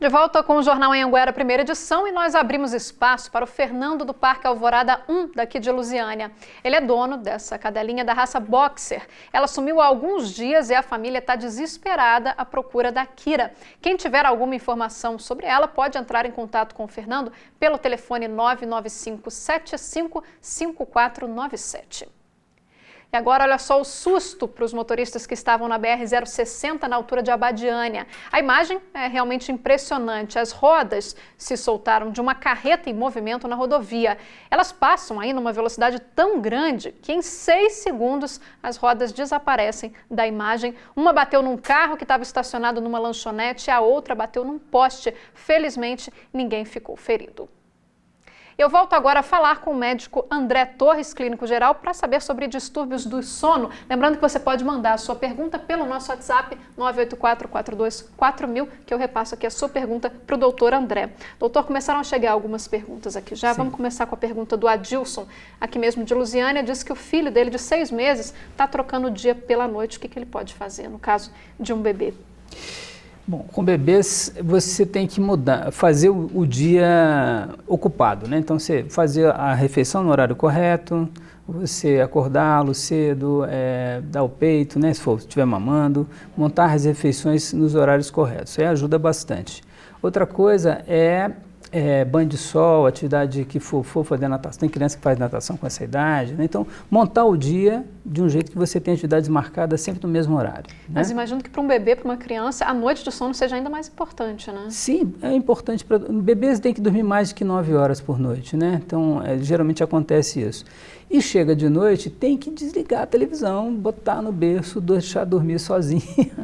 De volta com o Jornal Anhanguera, primeira edição, e nós abrimos espaço para o Fernando do Parque Alvorada 1, daqui de Lusiânia. Ele é dono dessa cadelinha da raça Boxer. Ela sumiu há alguns dias e a família está desesperada à procura da Kira. Quem tiver alguma informação sobre ela pode entrar em contato com o Fernando pelo telefone 995755497. E agora, olha só o susto para os motoristas que estavam na BR-060 na altura de Abadiânia. A imagem é realmente impressionante. As rodas se soltaram de uma carreta em movimento na rodovia. Elas passam aí numa velocidade tão grande que em 6 segundos as rodas desaparecem da imagem. Uma bateu num carro que estava estacionado numa lanchonete e a outra bateu num poste. Felizmente, ninguém ficou ferido. Eu volto agora a falar com o médico André Torres, clínico geral, para saber sobre distúrbios do sono. Lembrando que você pode mandar a sua pergunta pelo nosso WhatsApp 984424000, que eu repasso aqui a sua pergunta para o doutor André. Doutor, começaram a chegar algumas perguntas aqui já. Sim. Vamos começar com a pergunta do Adilson, aqui mesmo de Lusiânia. Diz que o filho dele, de 6 meses, está trocando o dia pela noite. O que ele pode fazer no caso de um bebê? Bom, com bebês você tem que fazer o dia ocupado, né? Então você fazer a refeição no horário correto, você acordá-lo cedo, dar o peito, né? Se estiver mamando, montar as refeições nos horários corretos, isso aí ajuda bastante. Outra coisa é banho de sol, atividade que for fazer natação. Tem criança que faz natação com essa idade, né? Então, montar o dia de um jeito que você tenha atividades marcadas sempre no mesmo horário. Mas né? imagino que para um bebê, para uma criança, a noite de sono seja ainda mais importante, né? Sim, é importante. Bebês têm que dormir mais de que 9 horas por noite, né? Então, geralmente acontece isso. E chega de noite, tem que desligar a televisão, botar no berço, deixar dormir sozinha.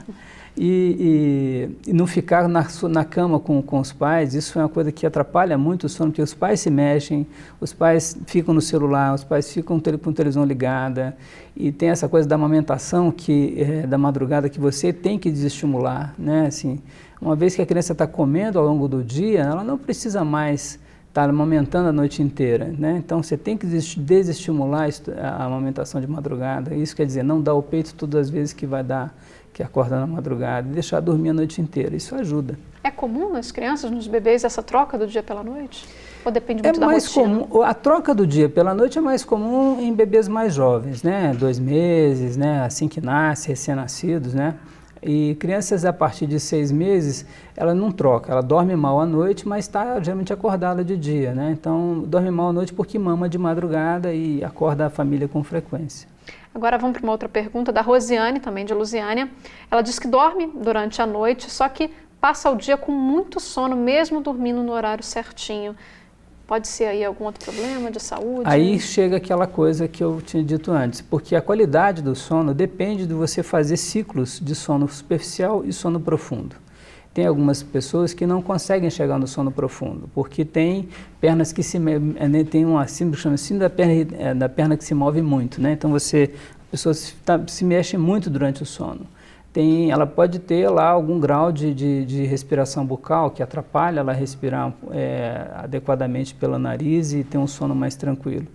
E não ficar na cama com os pais. Isso é uma coisa que atrapalha muito o sono, porque os pais se mexem, os pais ficam no celular, os pais ficam com a televisão ligada, e tem essa coisa da amamentação da madrugada que você tem que desestimular, né? Assim, uma vez que a criança está comendo ao longo do dia, ela não precisa mais estar amamentando a noite inteira, né? Então você tem que desestimular a amamentação de madrugada. Isso quer dizer, não dar o peito todas as vezes que acorda na madrugada, e deixar dormir a noite inteira. Isso ajuda. É comum nas crianças, nos bebês, essa troca do dia pela noite? Ou depende muito da rotina? Comum, a troca do dia pela noite é mais comum em bebês mais jovens, né? 2 meses, né? Assim que nasce, recém-nascidos, né? E crianças a partir de 6 meses, ela não troca, ela dorme mal à noite, mas está geralmente acordada de dia, né? Então, dorme mal à noite porque mama de madrugada e acorda a família com frequência. Agora vamos para uma outra pergunta da Rosiane, também de Lusiânia. Ela diz que dorme durante a noite, só que passa o dia com muito sono, mesmo dormindo no horário certinho. Pode ser aí algum outro problema de saúde? Aí chega aquela coisa que eu tinha dito antes, porque a qualidade do sono depende de você fazer ciclos de sono superficial e sono profundo. Tem algumas pessoas que não conseguem chegar no sono profundo, porque tem pernas que tem uma síndrome da perna que se move muito, né? Então a pessoa se mexe muito durante o sono. Ela pode ter lá algum grau de respiração bucal que atrapalha ela respirar adequadamente pelo nariz e ter um sono mais tranquilo.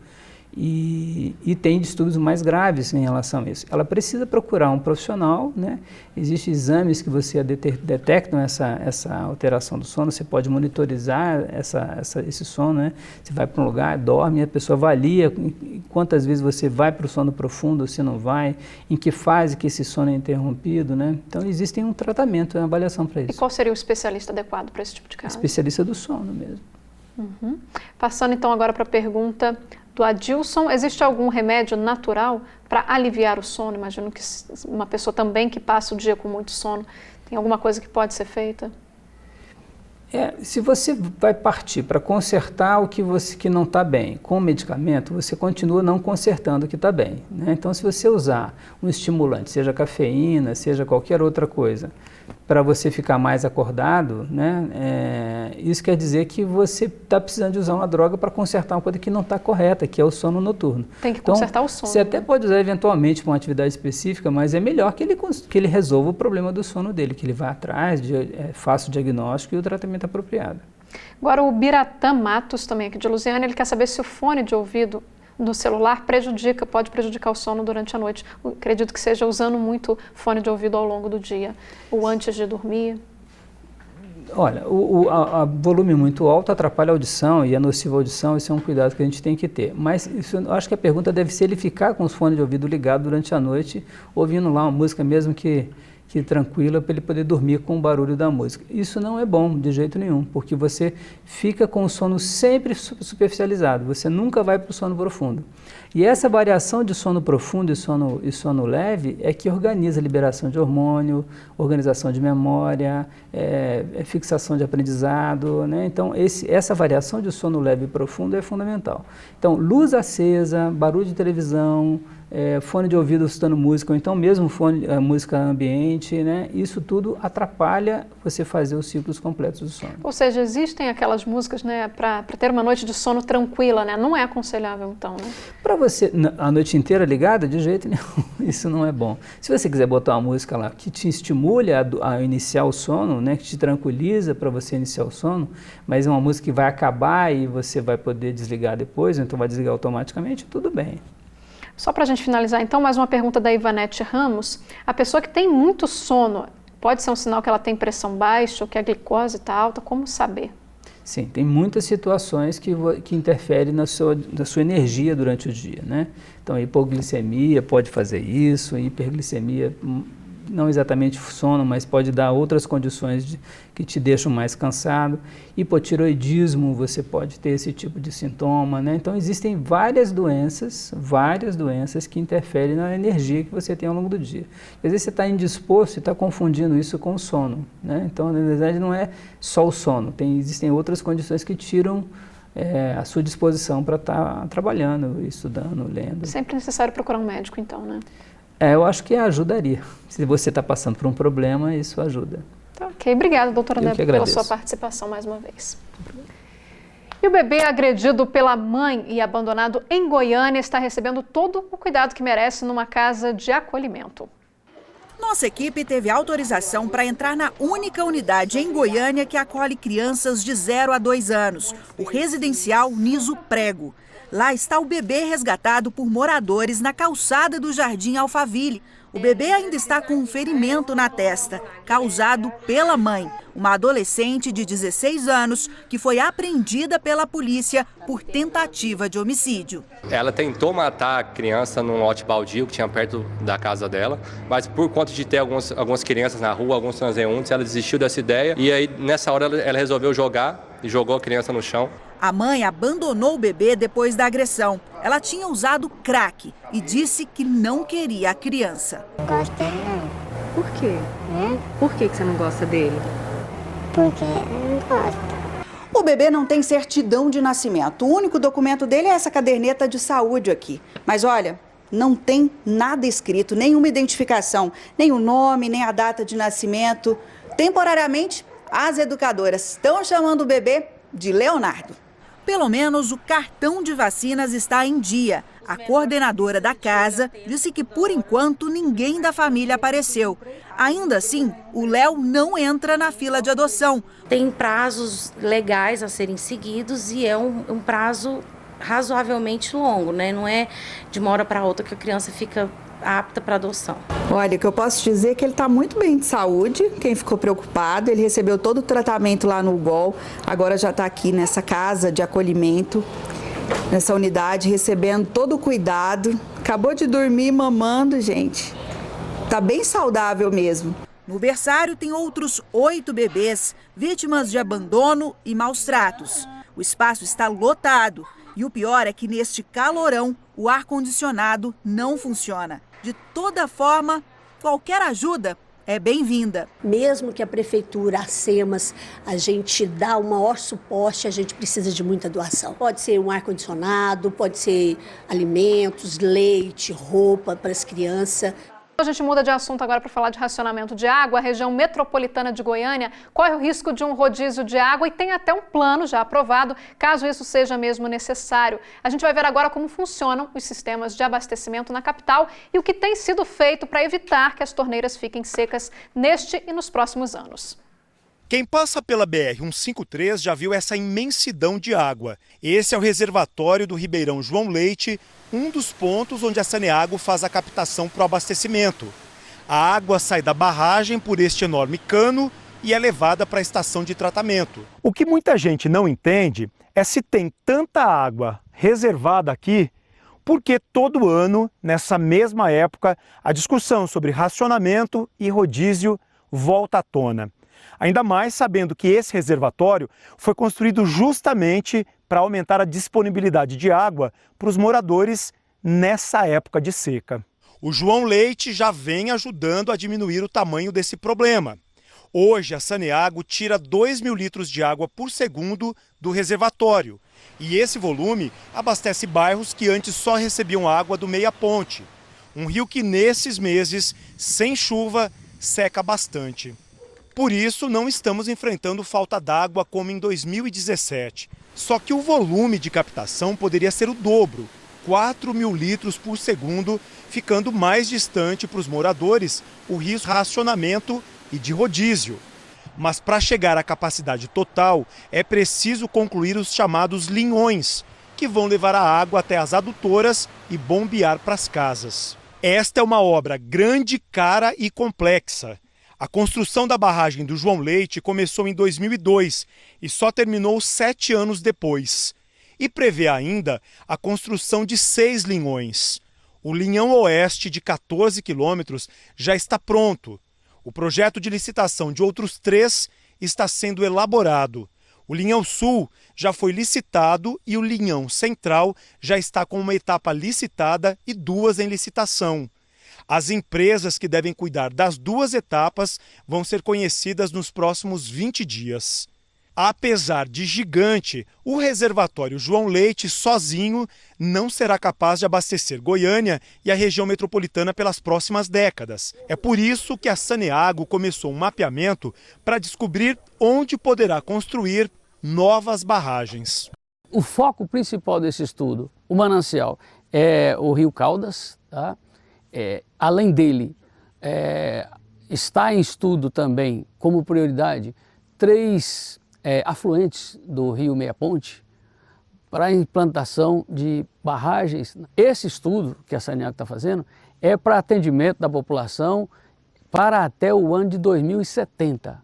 E tem distúrbios mais graves em relação a isso. Ela precisa procurar um profissional, né? Existem exames que você detectam essa alteração do sono, você pode monitorizar esse sono, né? Você vai para um lugar, dorme, e a pessoa avalia quantas vezes você vai para o sono profundo ou se não vai, em que fase que esse sono é interrompido, né? Então existe um tratamento, uma avaliação para isso. E qual seria o especialista adequado para esse tipo de caso? Especialista do sono mesmo. Uhum. Passando então agora para a pergunta do Adilson, existe algum remédio natural para aliviar o sono? Imagino que uma pessoa também que passa o dia com muito sono, tem alguma coisa que pode ser feita? Se você vai partir para consertar o que não está bem com o medicamento, você continua não consertando o que está bem, né? Então, se você usar um estimulante, seja cafeína, seja qualquer outra coisa, para você ficar mais acordado, né? Isso quer dizer que você está precisando de usar uma droga para consertar uma coisa que não está correta, que é o sono noturno. Tem que consertar o sono. Você até pode usar eventualmente para uma atividade específica, mas é melhor que ele resolva o problema do sono dele, que ele vá atrás, faça o diagnóstico e o tratamento apropriado. Agora o Biratã Matos, também aqui de Lusiânia, ele quer saber se o fone de ouvido no celular pode prejudicar o sono durante a noite. Eu acredito que seja usando muito fone de ouvido ao longo do dia, ou antes de dormir. Olha, a volume muito alto atrapalha a audição e é nocivo à audição, isso é um cuidado que a gente tem que ter. Mas eu acho que a pergunta deve ser ele ficar com os fones de ouvido ligados durante a noite, ouvindo lá uma música mesmo que tranquila, para ele poder dormir com o barulho da música. Isso não é bom de jeito nenhum, porque você fica com o sono sempre superficializado, você nunca vai para o sono profundo. E essa variação de sono profundo e sono leve é que organiza a liberação de hormônio, organização de memória, fixação de aprendizado, né? Então, essa variação de sono leve e profundo é fundamental. Então, luz acesa, barulho de televisão, fone de ouvido escutando música, ou então mesmo música ambiente, né? Isso tudo atrapalha você fazer os ciclos completos do sono. Ou seja, existem aquelas músicas, né, para ter uma noite de sono tranquila, né? Não é aconselhável então, né? Para você, a noite inteira ligada, de jeito nenhum, isso não é bom. Se você quiser botar uma música lá que te estimule a iniciar o sono, né, que te tranquiliza para você iniciar o sono, mas é uma música que vai acabar e você vai poder desligar depois, então vai desligar automaticamente, tudo bem. Só para a gente finalizar, então, mais uma pergunta da Ivanete Ramos. A pessoa que tem muito sono, pode ser um sinal que ela tem pressão baixa ou que a glicose está alta? Como saber? Sim, tem muitas situações que interferem na sua energia durante o dia, né? Então, a hipoglicemia pode fazer isso, a hiperglicemia, não exatamente sono, mas pode dar outras condições que te deixam mais cansado. Hipotiroidismo, você pode ter esse tipo de sintoma, né? Então, existem várias doenças que interferem na energia que você tem ao longo do dia. Às vezes você está indisposto e está confundindo isso com o sono, né? Então, na verdade, não é só o sono, existem outras condições que tiram a sua disposição para estar trabalhando, estudando, lendo. Sempre necessário procurar um médico, então, né? Eu acho que ajudaria. Se você está passando por um problema, isso ajuda. Tá, ok. Obrigada, doutora Débora, pela sua participação mais uma vez. E o bebê agredido pela mãe e abandonado em Goiânia está recebendo todo o cuidado que merece numa casa de acolhimento. Nossa equipe teve autorização para entrar na única unidade em Goiânia que acolhe crianças de 0 a 2 anos, o residencial Niso Prego. Lá está o bebê resgatado por moradores na calçada do Jardim Alphaville. O bebê ainda está com um ferimento na testa, causado pela mãe, uma adolescente de 16 anos que foi apreendida pela polícia por tentativa de homicídio. Ela tentou matar a criança num lote baldio que tinha perto da casa dela, mas por conta de ter algumas crianças na rua, alguns transeuntes, ela desistiu dessa ideia e aí nessa hora ela resolveu jogar e jogou a criança no chão. A mãe abandonou o bebê depois da agressão. Ela tinha usado crack e disse que não queria a criança. Gosta não. Por quê? Por que você não gosta dele? Porque não gosta. O bebê não tem certidão de nascimento. O único documento dele é essa caderneta de saúde aqui. Mas olha, não tem nada escrito, nenhuma identificação, nem o nome, nem a data de nascimento. Temporariamente, as educadoras estão chamando o bebê de Leonardo. Pelo menos o cartão de vacinas está em dia. A coordenadora da casa disse que, por enquanto, ninguém da família apareceu. Ainda assim, o Léo não entra na fila de adoção. Tem prazos legais a serem seguidos e é um prazo razoavelmente longo, né? Não é de uma hora para outra que a criança fica apta para adoção. Olha, o que eu posso dizer é que ele está muito bem de saúde. Quem ficou preocupado, ele recebeu todo o tratamento lá no UGOL, agora já está aqui nessa casa de acolhimento, nessa unidade, recebendo todo o cuidado. Acabou de dormir mamando, gente. Está bem saudável mesmo. No berçário tem outros 8 bebês, vítimas de abandono e maus tratos. O espaço está lotado e o pior é que neste calorão o ar-condicionado não funciona. De toda forma, qualquer ajuda é bem-vinda. Mesmo que a prefeitura, a SEMAS, a gente dá o maior suporte, a gente precisa de muita doação. Pode ser um ar-condicionado, pode ser alimentos, leite, roupa para as crianças. A gente muda de assunto agora para falar de racionamento de água. A região metropolitana de Goiânia corre o risco de um rodízio de água e tem até um plano já aprovado, caso isso seja mesmo necessário. A gente vai ver agora como funcionam os sistemas de abastecimento na capital e o que tem sido feito para evitar que as torneiras fiquem secas neste e nos próximos anos. Quem passa pela BR-153 já viu essa imensidão de água. Esse é o reservatório do Ribeirão João Leite, um dos pontos onde a Saneago faz a captação para o abastecimento. A água sai da barragem por este enorme cano e é levada para a estação de tratamento. O que muita gente não entende é se tem tanta água reservada aqui, porque todo ano, nessa mesma época, a discussão sobre racionamento e rodízio volta à tona. Ainda mais sabendo que esse reservatório foi construído justamente para aumentar a disponibilidade de água para os moradores nessa época de seca. O João Leite já vem ajudando a diminuir o tamanho desse problema. Hoje, a Saneago tira 2.000 litros de água por segundo do reservatório. E esse volume abastece bairros que antes só recebiam água do Meia Ponte. Um rio que nesses meses, sem chuva, seca bastante. Por isso, não estamos enfrentando falta d'água como em 2017. Só que o volume de captação poderia ser o dobro, 4.000 litros por segundo, ficando mais distante para os moradores o risco de racionamento e de rodízio. Mas para chegar à capacidade total, é preciso concluir os chamados linhões, que vão levar a água até as adutoras e bombear para as casas. Esta é uma obra grande, cara e complexa. A construção da barragem do João Leite começou em 2002 e só terminou 7 anos depois. E prevê ainda a construção de 6 linhões. O linhão oeste, de 14 quilômetros, já está pronto. O projeto de licitação de outros 3 está sendo elaborado. O linhão sul já foi licitado e o linhão central já está com uma etapa licitada e 2 em licitação. As empresas que devem cuidar das 2 etapas vão ser conhecidas nos próximos 20 dias. Apesar de gigante, o reservatório João Leite sozinho não será capaz de abastecer Goiânia e a região metropolitana pelas próximas décadas. É por isso que a Saneago começou um mapeamento para descobrir onde poderá construir novas barragens. O foco principal desse estudo, o manancial, é o Rio Caldas. Tá? Além dele, está em estudo também, como prioridade, 3 afluentes do Rio Meia Ponte para a implantação de barragens. Esse estudo que a Saneago está fazendo é para atendimento da população para até o ano de 2070.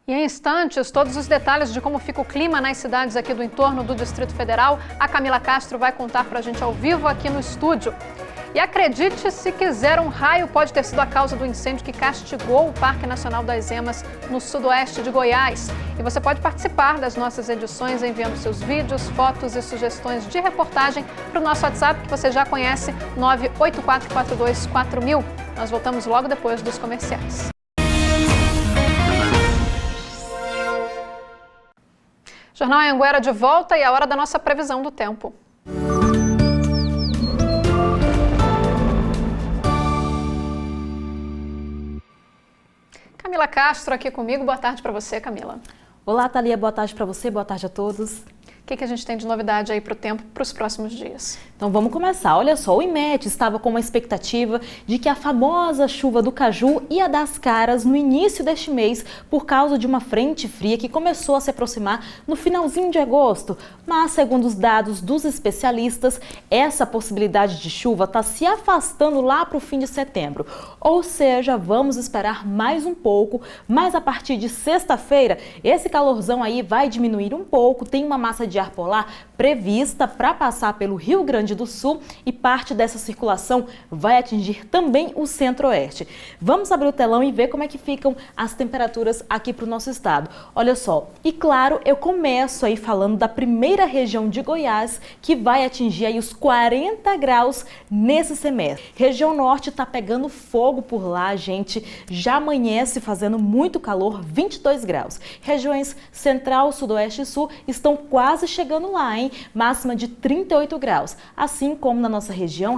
E em instantes, todos os detalhes de como fica o clima nas cidades aqui do entorno do Distrito Federal, a Camila Castro vai contar para a gente ao vivo aqui no estúdio. E acredite se quiser, um raio pode ter sido a causa do incêndio que castigou o Parque Nacional das Emas no sudoeste de Goiás. E você pode participar das nossas edições enviando seus vídeos, fotos e sugestões de reportagem para o nosso WhatsApp, que você já conhece, 984424000. Nós voltamos logo depois dos comerciais. Jornal Anhanguera de volta e a hora da nossa previsão do tempo. Camila Castro aqui comigo. Boa tarde para você, Camila. Olá, Thalia. Boa tarde para você. Boa tarde a todos. O que a gente tem de novidade aí para o tempo para os próximos dias? Então vamos começar. Olha só, o IMET estava com uma expectativa de que a famosa chuva do caju ia dar as caras no início deste mês por causa de uma frente fria que começou a se aproximar no finalzinho de agosto. Mas, segundo os dados dos especialistas, essa possibilidade de chuva está se afastando lá para o fim de setembro. Ou seja, vamos esperar mais um pouco, mas a partir de sexta-feira, esse calorzão aí vai diminuir um pouco, tem uma massa de ar polar prevista para passar pelo Rio Grande do Sul e parte dessa circulação vai atingir também o centro-oeste. Vamos abrir o telão e ver como é que ficam as temperaturas aqui para o nosso estado. Olha só, e claro, eu começo aí falando da primeira região de Goiás, que vai atingir aí os 40 graus nesse semestre. Região norte está pegando fogo por lá, gente, já amanhece fazendo muito calor, 22 graus. Regiões central, sudoeste e sul estão quase chegando lá, hein? Máxima de 38 graus. Assim como na nossa região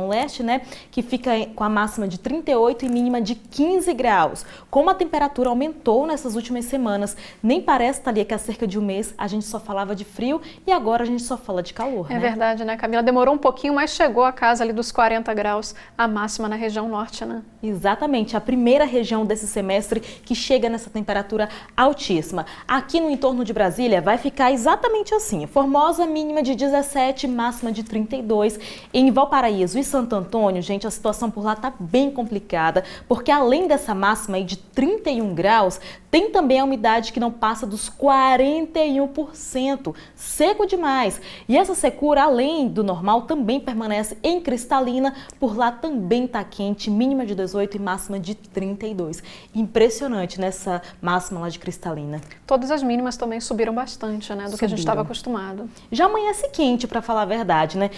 leste, né? Que fica com a máxima de 38 e mínima de 15 graus. Como a temperatura aumentou nessas últimas semanas, nem parece, Thalia, que há cerca de um mês a gente só falava de frio e agora a gente só fala de calor, né? É verdade, né, Camila? Demorou um pouquinho, mas chegou a casa ali dos 40 graus, a máxima na região norte, né? Exatamente, a primeira região desse semestre que chega nessa temperatura altíssima. Aqui no entorno de Brasília vai ficar exatamente exatamente assim. Formosa, mínima de 17, máxima de 32. Em Valparaíso e Santo Antônio, gente, a situação por lá tá bem complicada, porque além dessa máxima aí de 31 graus, tem também a umidade que não passa dos 41%. Seco demais. E essa secura, além do normal, também permanece em Cristalina. Por lá também tá quente, mínima de 18 e máxima de 32. Impressionante nessa máxima lá de Cristalina. Todas as mínimas também subiram bastante, né, do que a gente estava acostumado. Já amanhece quente, para falar a verdade, né?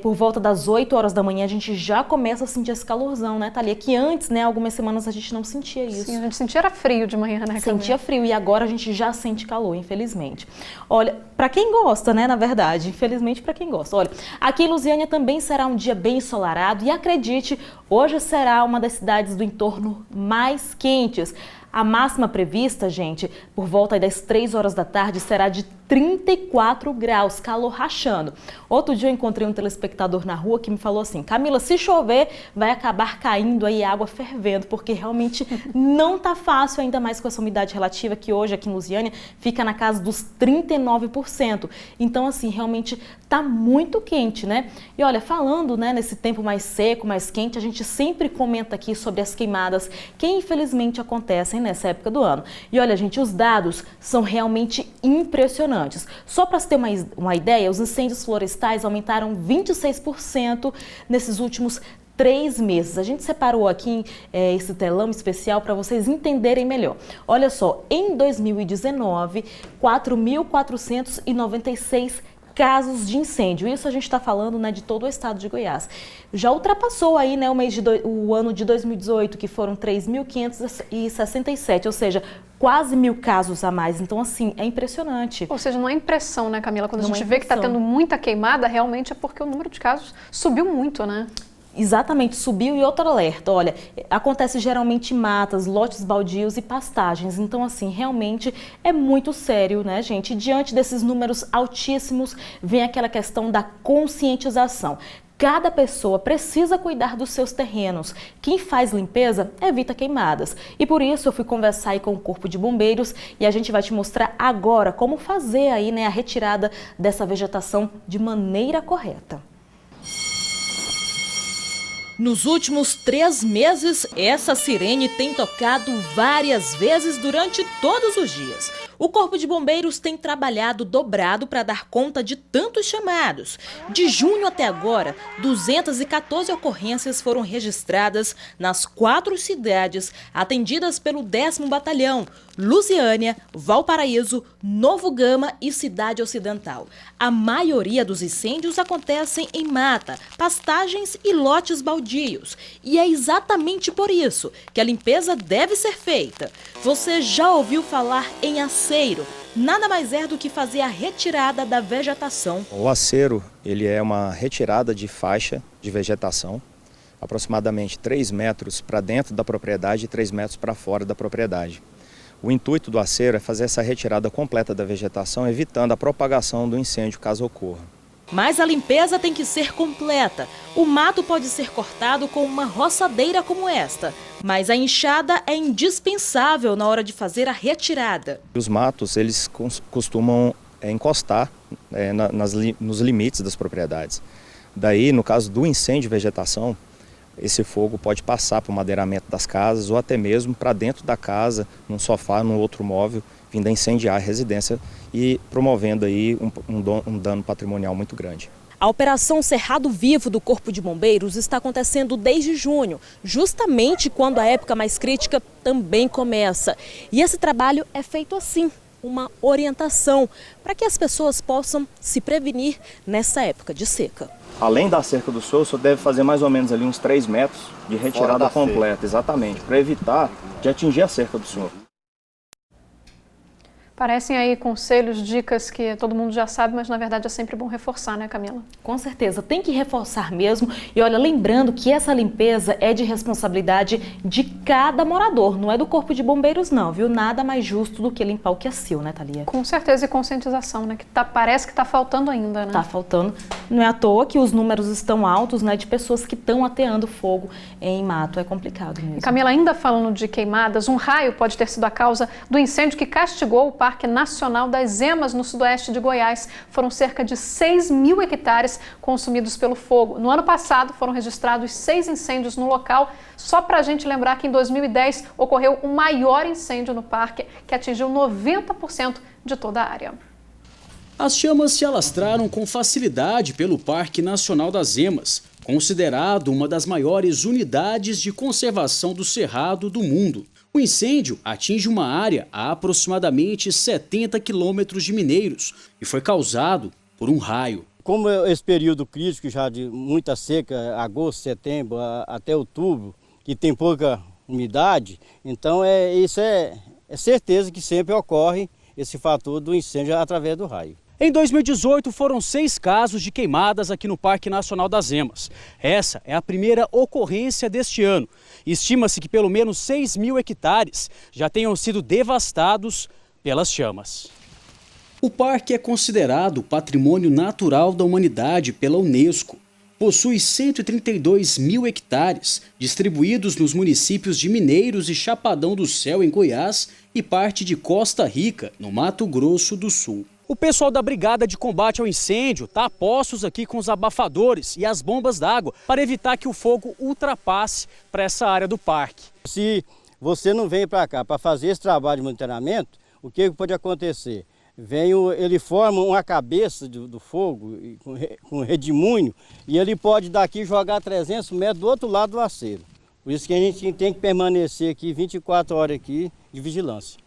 Por volta das 8 horas da manhã a gente já começa a sentir esse calorzão, né, Thalia? Que antes, né, algumas semanas a gente não sentia isso. Sim, a gente sentia era frio de manhã, né, Camila? Sentia frio e agora a gente já sente calor, infelizmente. Olha, para quem gosta, né, na verdade, infelizmente para quem gosta. Olha, aqui em Lusiânia também será um dia bem ensolarado e acredite, hoje será uma das cidades do entorno mais quentes. A máxima prevista, gente, por volta das 3 horas da tarde, será de 34 graus, calor rachando. Outro dia eu encontrei um telespectador na rua que me falou assim: Camila, se chover, vai acabar caindo aí água fervendo, porque realmente não tá fácil, ainda mais com essa umidade relativa que hoje aqui em Lusiânia fica na casa dos 39%. Então, assim, realmente tá muito quente, né? E olha, falando, né, nesse tempo mais seco, mais quente, a gente sempre comenta aqui sobre as queimadas que infelizmente acontecem nessa época do ano. E olha, gente, os dados são realmente impressionantes. Só para você ter uma ideia, os incêndios florestais aumentaram 26% nesses últimos 3 meses. A gente separou aqui esse telão especial para vocês entenderem melhor. Olha só, em 2019, 4.496 casos de incêndio. Isso a gente está falando, né, de todo o estado de Goiás. Já ultrapassou aí, né, o ano de 2018, que foram 3.567, ou seja, quase 1.000 casos a mais. Então, assim, é impressionante. Ou seja, não é impressão, né, Camila? Quando a gente vê que impressão. está tendo muita queimada, realmente é porque o número de casos subiu muito, né? Exatamente, subiu. E outro alerta, olha, acontece geralmente em matas, lotes baldios e pastagens. Então, assim, realmente é muito sério, né, gente? E diante desses números altíssimos, vem aquela questão da conscientização. Cada pessoa precisa cuidar dos seus terrenos. Quem faz limpeza evita queimadas. E por isso eu fui conversar aí com o Corpo de Bombeiros e a gente vai te mostrar agora como fazer aí, né, a retirada dessa vegetação de maneira correta. Nos últimos 3 meses, essa sirene tem tocado várias vezes durante todos os dias. O Corpo de Bombeiros tem trabalhado dobrado para dar conta de tantos chamados. De junho até agora, 214 ocorrências foram registradas nas 4 cidades atendidas pelo 10º Batalhão, Lusiânia, Valparaíso, Novo Gama e Cidade Ocidental. A maioria dos incêndios acontecem em mata, pastagens e lotes baldios. E é exatamente por isso que a limpeza deve ser feita. Você já ouviu falar em aceiro? Nada mais é do que fazer a retirada da vegetação. O aceiro, ele é uma retirada de faixa de vegetação, aproximadamente 3 metros para dentro da propriedade e 3 metros para fora da propriedade. O intuito do aceiro é fazer essa retirada completa da vegetação, evitando a propagação do incêndio caso ocorra. Mas a limpeza tem que ser completa. O mato pode ser cortado com uma roçadeira como esta, mas a enxada é indispensável na hora de fazer a retirada. Os matos, eles costumam encostar nos limites das propriedades. Daí, no caso do incêndio de vegetação, esse fogo pode passar para o madeiramento das casas ou até mesmo para dentro da casa, num sofá, num outro móvel, vindo a incendiar a residência e promovendo aí um dano patrimonial muito grande. A Operação Cerrado Vivo do Corpo de Bombeiros está acontecendo desde junho, justamente quando a época mais crítica também começa. E esse trabalho é feito assim, uma orientação, para que as pessoas possam se prevenir nessa época de seca. Além da cerca do senhor, o senhor deve fazer mais ou menos ali uns 3 metros de retirada completa, exatamente, para evitar de atingir a cerca do senhor. Parecem aí conselhos, dicas que todo mundo já sabe, mas na verdade é sempre bom reforçar, né, Camila? Com certeza, tem que reforçar mesmo. E olha, lembrando que essa limpeza é de responsabilidade de cada morador, não é do Corpo de Bombeiros não, viu? Nada mais justo do que limpar o que é seu, né, Thalia? Com certeza, e conscientização, né? Que parece que está faltando ainda, né? Tá faltando. Não é à toa que os números estão altos, né, de pessoas que estão ateando fogo em mato. É complicado mesmo. E Camila, ainda falando de queimadas, um raio pode ter sido a causa do incêndio que castigou o Parque Nacional das Emas, no sudoeste de Goiás. Foram cerca de 6.000 hectares consumidos pelo fogo. No ano passado, foram registrados 6 incêndios no local. Só para a gente lembrar que em 2010 ocorreu o maior incêndio no parque, que atingiu 90% de toda a área. As chamas se alastraram com facilidade pelo Parque Nacional das Emas, considerado uma das maiores unidades de conservação do cerrado do mundo. O incêndio atinge uma área a aproximadamente 70 quilômetros de Mineiros e foi causado por um raio. Como esse período crítico já de muita seca, agosto, setembro até outubro, que tem pouca umidade, então isso é certeza que sempre ocorre esse fator do incêndio através do raio. Em 2018, foram 6 casos de queimadas aqui no Parque Nacional das Emas. Essa é a primeira ocorrência deste ano. Estima-se que pelo menos 6.000 hectares já tenham sido devastados pelas chamas. O parque é considerado Patrimônio Natural da Humanidade pela Unesco. Possui 132.000 hectares, distribuídos nos municípios de Mineiros e Chapadão do Céu, em Goiás, e parte de Costa Rica, no Mato Grosso do Sul. O pessoal da Brigada de Combate ao Incêndio está a postos aqui com os abafadores e as bombas d'água para evitar que o fogo ultrapasse para essa área do parque. Se você não vem para cá para fazer esse trabalho de monitoramento, o que pode acontecer? Ele forma uma cabeça do fogo com redemoinho e ele pode daqui jogar 300 metros do outro lado do aceiro. Por isso que a gente tem que permanecer aqui 24 horas aqui de vigilância.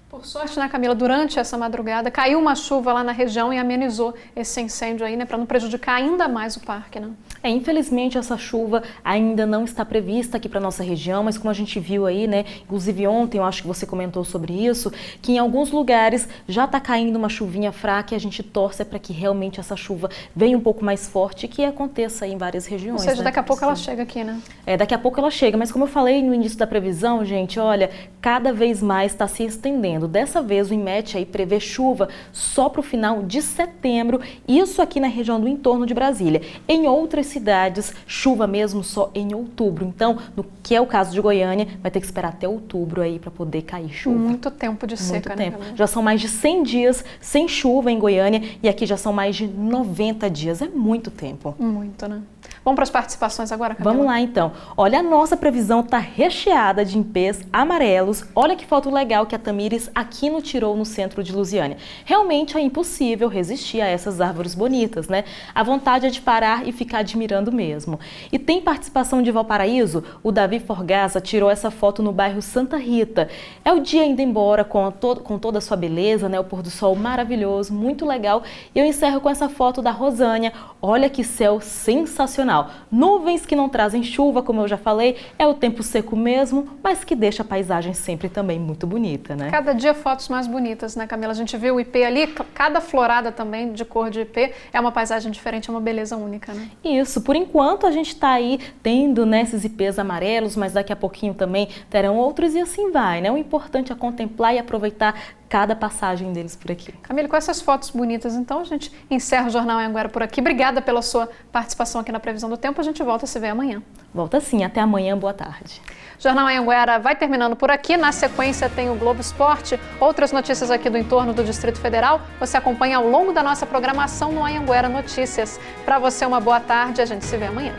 Por sorte, né, Camila, durante essa madrugada caiu uma chuva lá na região e amenizou esse incêndio aí, né, para não prejudicar ainda mais o parque, né? Infelizmente essa chuva ainda não está prevista aqui para nossa região, mas como a gente viu aí, né, inclusive ontem eu acho que você comentou sobre isso, que em alguns lugares já está caindo uma chuvinha fraca e a gente torce para que realmente essa chuva venha um pouco mais forte e que aconteça aí em várias regiões. Ou seja, né? daqui a pouco ela chega aqui, né? Daqui a pouco ela chega, mas como eu falei no início da previsão, gente, olha, cada vez mais está se estendendo. Dessa vez o INMET aí prevê chuva só para o final de setembro, isso aqui na região do entorno de Brasília. Em outras cidades, chuva mesmo só em outubro. Então, no que é o caso de Goiânia, vai ter que esperar até outubro aí para poder cair chuva. Muito tempo de seca, né? Camila? Já são mais de 100 dias sem chuva em Goiânia e aqui já são mais de 90 dias. É muito tempo. Muito, né? Vamos para as participações agora, Camila? Vamos lá, então. Olha, a nossa previsão está recheada de impês amarelos. Olha que foto legal que a Tamires Aquino tirou no centro de Lusiânia. Realmente é impossível resistir a essas árvores bonitas, né? A vontade é de parar e ficar admirando mesmo. E tem participação de Valparaíso? O Davi Forgaza tirou essa foto no bairro Santa Rita. É o dia indo embora com toda a sua beleza, né? O pôr do sol maravilhoso, muito legal. E eu encerro com essa foto da Rosânia. Olha que céu sensacional. Nuvens que não trazem chuva, como eu já falei, é o tempo seco mesmo, mas que deixa a paisagem sempre também muito bonita, né? Cada dia fotos mais bonitas, né, Camila? A gente viu o ipê ali, cada florada também de cor de ipê é uma paisagem diferente, é uma beleza única, né? Isso, por enquanto a gente está aí tendo, né, esses ipês amarelos, mas daqui a pouquinho também terão outros e assim vai, né? O importante é contemplar e aproveitar cada passagem deles por aqui. Camila, com essas fotos bonitas, então a gente encerra o Jornal Anhanguera por aqui. Obrigada pela sua participação aqui na Previsão do Tempo. A gente volta a se ver amanhã. Volta sim, até amanhã, boa tarde. Jornal Anhanguera vai terminando por aqui. Na sequência tem o Globo Esporte. Outras notícias aqui do entorno do Distrito Federal. Você acompanha ao longo da nossa programação no Anhanguera Notícias. Para você, uma boa tarde. A gente se vê amanhã.